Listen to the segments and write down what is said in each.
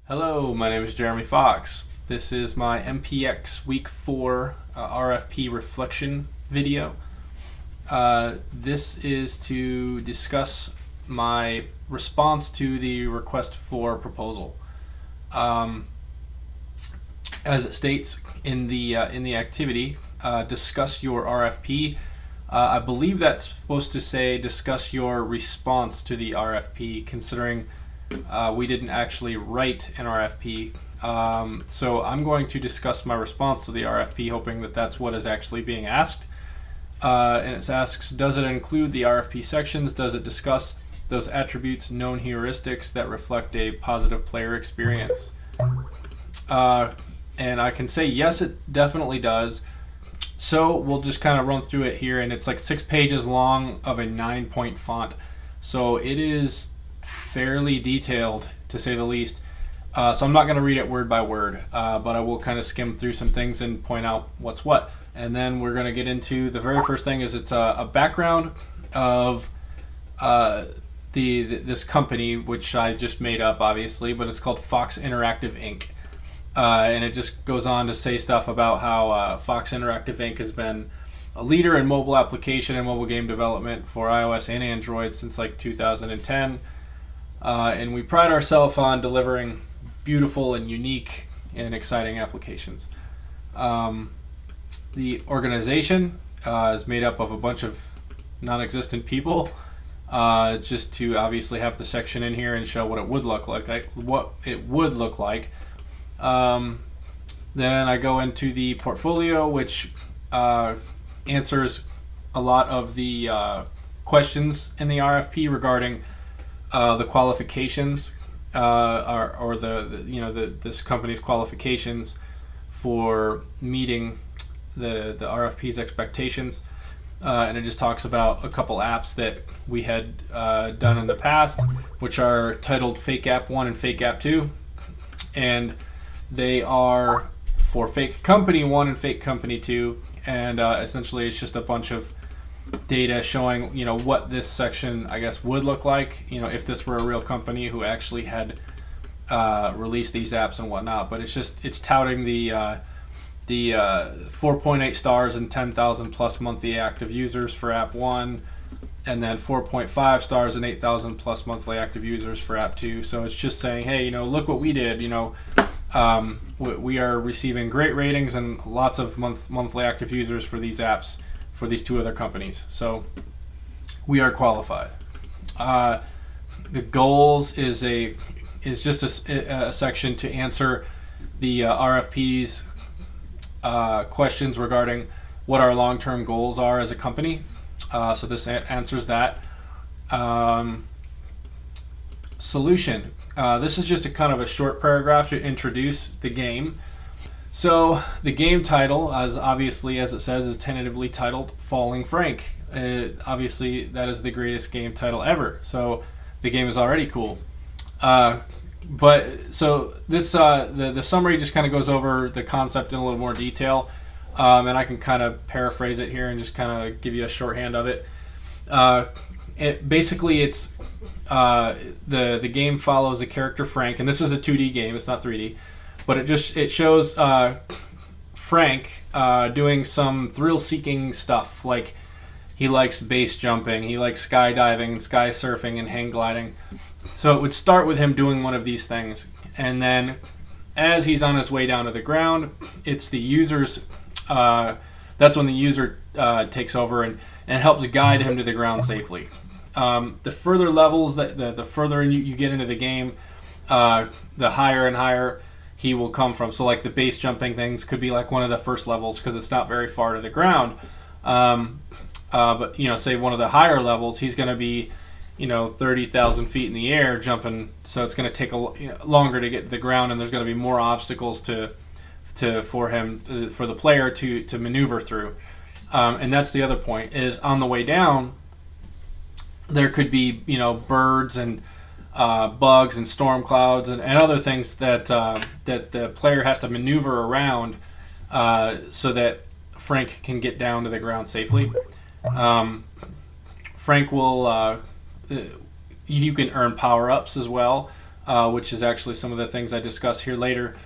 Hello, my name is Jeremy Fox. This is my MPX Week 4 RFP Reflection video. This is to discuss my response to the request for proposal. As it states in the activity, discuss your RFP. I believe that's supposed to say discuss your response to the RFP, considering we didn't actually write an RFP. So I'm going to discuss my response to the RFP, hoping that that's what is actually being asked. And it asks, does it include the RFP sections? Does it discuss those attributes, known heuristics that reflect a positive player experience? And I can say yes, it definitely does. So we'll just kind of run through it here, and it's like 6 pages long of a 9-point font. So it is fairly detailed, to say the least. So I'm not going to read it word by word, but I will kind of skim through some things and point out what's what. And then we're going to get into the very first thing. Is it's a background of this company, which I just made up, obviously, but it's called Fox Interactive Inc. And it just goes on to say stuff about how Fox Interactive Inc. has been a leader in mobile application and mobile game development for iOS and Android since like 2010. And we pride ourselves on delivering beautiful and unique and exciting applications. The organization is made up of a bunch of non-existent people, just to obviously have the section in here and show what it would look like. Then I go into the portfolio, which answers a lot of the questions in the RFP regarding the qualifications, or this company's qualifications for meeting the RFP's expectations. And it just talks about a couple apps that we had done in the past, which are titled Fake App 1 and Fake App 2. And they are for Fake Company 1 and Fake Company 2. And essentially it's just a bunch of data showing, what this section, I guess, would look like, if this were a real company who actually had released these apps and whatnot. But it's touting the 4.8 stars and 10,000 plus monthly active users for App 1, and then 4.5 stars and 8,000 plus monthly active users for App 2. So it's just saying, hey, look what we did. We are receiving great ratings and lots of monthly active users for these apps for these two other companies. So we are qualified. The goals is just a section to answer the RFP's questions regarding what our long-term goals are as a company. So this answers that. Solution. This is just a kind of a short paragraph to introduce the game. So the game title, as it says, is tentatively titled Falling Frank. Obviously, that is the greatest game title ever. So the game is already cool. But so this the summary just kind of goes over the concept in a little more detail, and I can kind of paraphrase it here and just kind of give you a shorthand of it. Basically it's the game follows the character Frank, and this is a 2D game, it's not 3D, but it shows Frank doing some thrill-seeking stuff, like he likes base jumping, he likes skydiving and sky surfing and hang gliding. So it would start with him doing one of these things, and then as he's on his way down to the ground, it's the user's that's when the user takes over and helps guide him to the ground safely. The further levels, the further you get into the game, the higher and higher he will come from. So like the base jumping things could be like one of the first levels because it's not very far to the ground. But say one of the higher levels, he's going to be 30,000 feet in the air jumping, so it's going to take longer to get to the ground, and there's going to be more obstacles for the player to maneuver through. And that's the other point, is on the way down there could be birds and bugs and storm clouds and other things that the player has to maneuver around so that Frank can get down to the ground safely. Frank will you can earn power-ups as well. which is actually some of the things I discuss here later.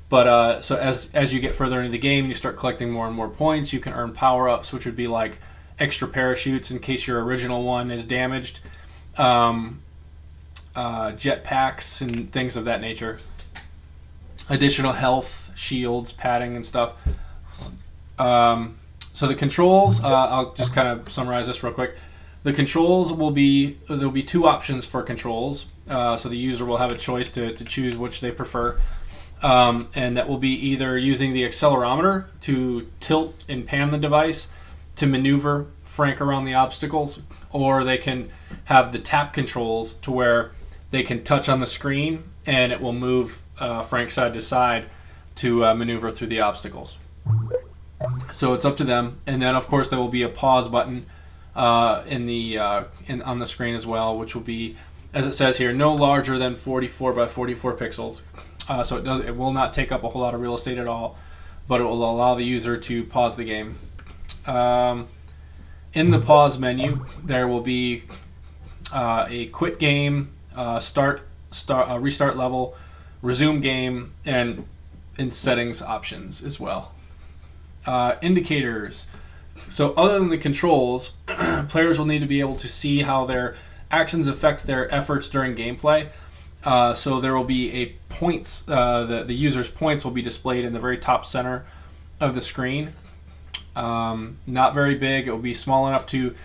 But so as you get further into the game and you start collecting more and more points, you can earn power-ups, which would be like extra parachutes in case your original one is damaged, jetpacks and things of that nature, additional health, shields, padding, and stuff. So the controls, I'll just kind of summarize this real quick. The controls there'll be 2 options for controls, so the user will have a choice to choose which they prefer. And that will be either using the accelerometer to tilt and pan the device to maneuver Frank around the obstacles, or they can have the tap controls to where they can touch on the screen and it will move Frank side to side to maneuver through the obstacles. So it's up to them. And then, of course, there will be a pause button on the screen as well, which will be, as it says here, no larger than 44 by 44 pixels. So it will not take up a whole lot of real estate at all, but it will allow the user to pause the game. In the pause menu, there will be a quit game, restart level, resume game, and in settings options as well. Indicators. So other than the controls, players will need to be able to see how their actions affect their efforts during gameplay. So there will be a points, the user's points will be displayed in the very top center of the screen. Not very big. It will be small enough to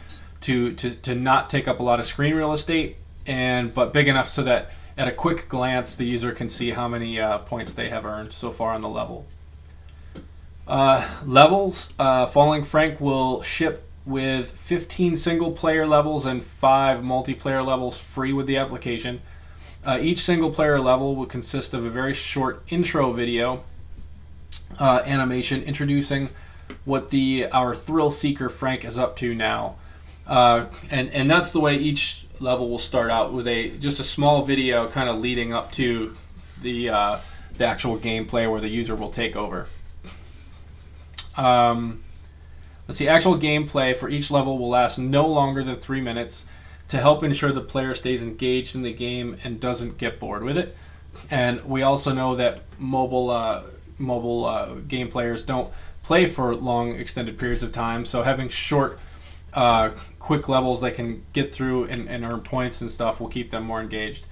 not take up a lot of screen real estate, but big enough so that at a quick glance the user can see how many points they have earned so far on the level. Levels. Falling Frank will ship with 15 single player levels and 5 multiplayer levels free with the application. Each single player level will consist of a very short intro video animation introducing what our thrill seeker Frank is up to now. And that's the way each level will start out, with just a small video kind of leading up to the actual gameplay where the user will take over. Let's see, actual gameplay for each level will last no longer than 3 minutes to help ensure the player stays engaged in the game and doesn't get bored with it. And we also know that mobile game players don't play for long extended periods of time, so having short quick levels they can get through and earn points and stuff will keep them more engaged.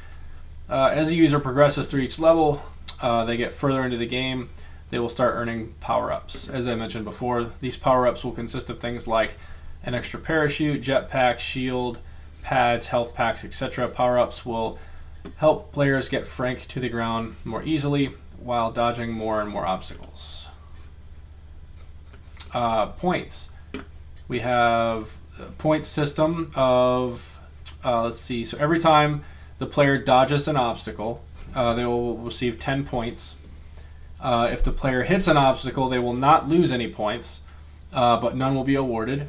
As a user progresses through each level, they get further into the game, they will start earning power-ups. As I mentioned before, these power-ups will consist of things like an extra parachute, jetpack, shield, pads, health packs, etc. Power-ups will help players get Frank to the ground more easily while dodging more and more obstacles. Points. We have a point system of, let's see, so every time the player dodges an obstacle, they will receive 10 points. If the player hits an obstacle, they will not lose any points, but none will be awarded.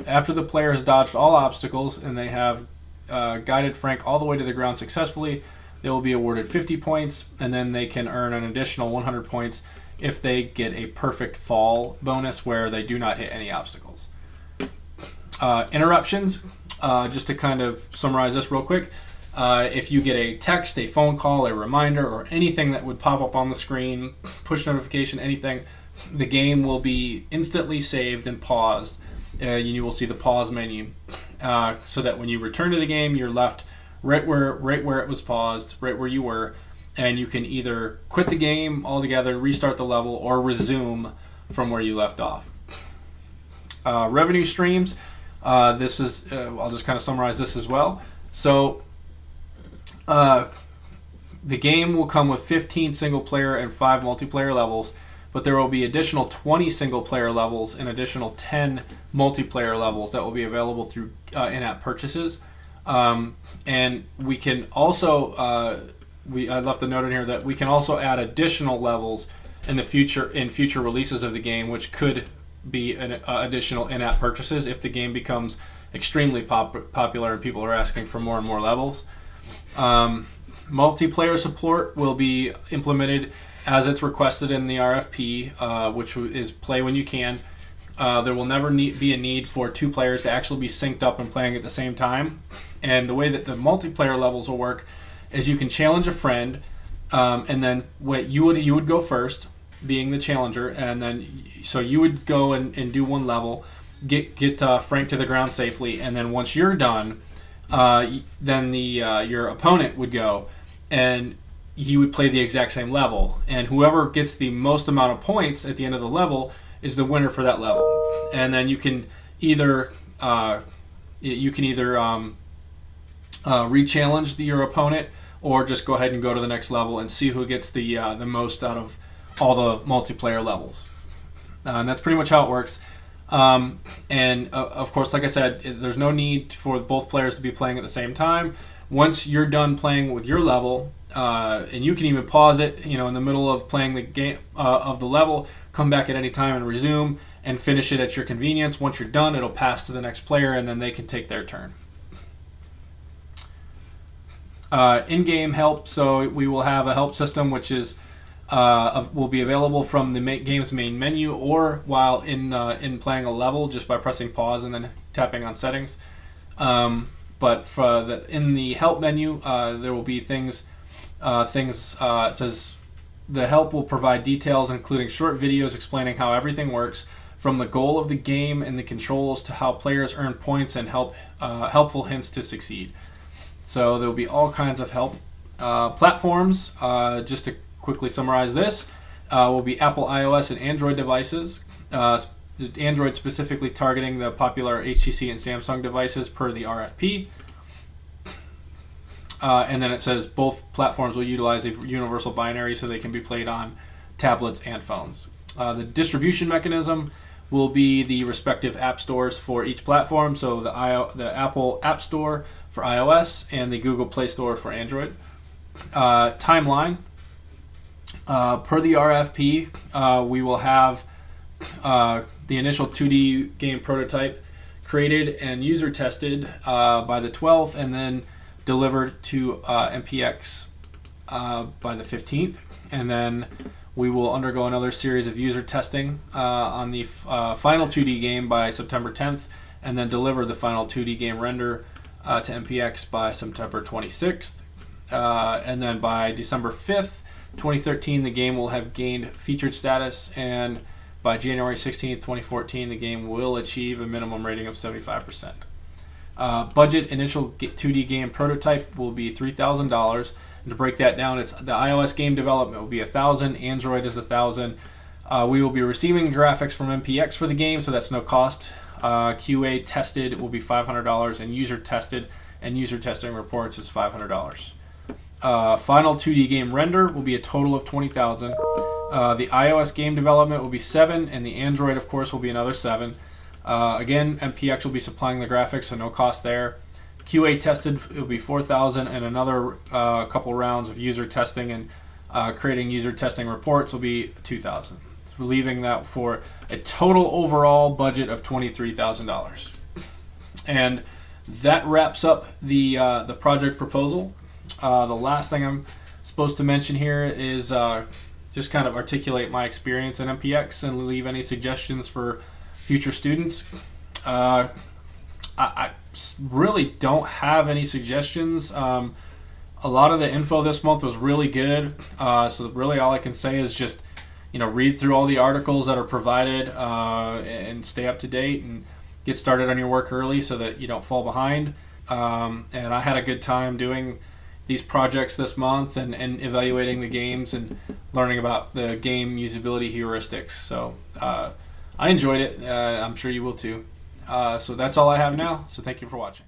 After the player has dodged all obstacles and they have guided Frank all the way to the ground successfully, they will be awarded 50 points, and then they can earn an additional 100 points if they get a perfect fall bonus where they do not hit any obstacles. Interruptions, just to kind of summarize this real quick, if you get a text, a phone call, a reminder, or anything that would pop up on the screen, push notification, anything, the game will be instantly saved and paused. You will see the pause menu, so that when you return to the game, you're left right where it was paused, right where you were, and you can either quit the game altogether, restart the level, or resume from where you left off. Revenue streams. This is I'll just kind of summarize this as well. So the game will come with 15 single player and 5 multiplayer levels, but there will be additional 20 single player levels and additional 10 multiplayer levels that will be available through in-app purchases. And we can also, I left a note in here that we can also add additional levels in future releases of the game, which could be additional in-app purchases if the game becomes extremely popular and people are asking for more and more levels. Multiplayer support will be implemented as it's requested in the RFP, which is play when you can. There will never be a need for 2 players to actually be synced up and playing at the same time. And the way that the multiplayer levels will work is you can challenge a friend, and then you would go first, being the challenger, and then so you would go and do one level, get Frank to the ground safely, and then once you're done, then your opponent would go, and he would play the exact same level, and whoever gets the most amount of points at the end of the level is the winner for that level. And then you can either re-challenge your opponent, or just go ahead and go to the next level and see who gets the most out of all the multiplayer levels. And that's pretty much how it works. And of course, like I said, there's no need for both players to be playing at the same time. Once you're done playing with your level, and you can even pause it, in the middle of playing the game of the level, come back at any time and resume and finish it at your convenience. Once you're done, it'll pass to the next player, and then they can take their turn. In-game help. So we will have a help system, which is will be available from the game's main menu, or while in playing a level, just by pressing pause and then tapping on settings. But in the help menu, there will be things. It says the help will provide details, including short videos explaining how everything works, from the goal of the game and the controls to how players earn points, and helpful hints to succeed. So there will be all kinds of help. Platforms, just to quickly summarize this, will be Apple iOS and Android devices. Android specifically targeting the popular HTC and Samsung devices per the RFP. And then it says both platforms will utilize a universal binary, so they can be played on tablets and phones. The distribution mechanism will be the respective app stores for each platform. So the Apple App Store for iOS and the Google Play Store for Android. Timeline. Per the RFP, we will have the initial 2D game prototype created and user tested by the 12th, and then delivered to MPX by the 15th. And then we will undergo another series of user testing on the final 2D game by September 10th, and then deliver the final 2D game render to MPX by September 26th. And then by December 5th, 2013, the game will have gained featured status, and by January 16th, 2014, the game will achieve a minimum rating of 75%. Budget initial 2D game prototype will be $3,000. And to break that down, it's the iOS game development will be $1,000, Android is $1,000. We will be receiving graphics from MPX for the game, so that's no cost. QA tested will be $500, and user tested and user testing reports is $500. Final 2D game render will be a total of $20,000. The iOS game development will be $7,000, and the Android, of course, will be another $7,000. Again, MPX will be supplying the graphics, so no cost there. QA tested will be $4,000, and another couple rounds of user testing and creating user testing reports will be $2,000. So leaving that for a total overall budget of $23,000. And that wraps up the project proposal. The last thing I'm supposed to mention here is just kind of articulate my experience in MPX and leave any suggestions for future students. I really don't have any suggestions. A lot of the info this month was really good. So really all I can say is just, read through all the articles that are provided and stay up to date and get started on your work early so that you don't fall behind. And I had a good time doing these projects this month and evaluating the games and learning about the game usability heuristics. So I enjoyed it. I'm sure you will too. So that's all I have now. So thank you for watching.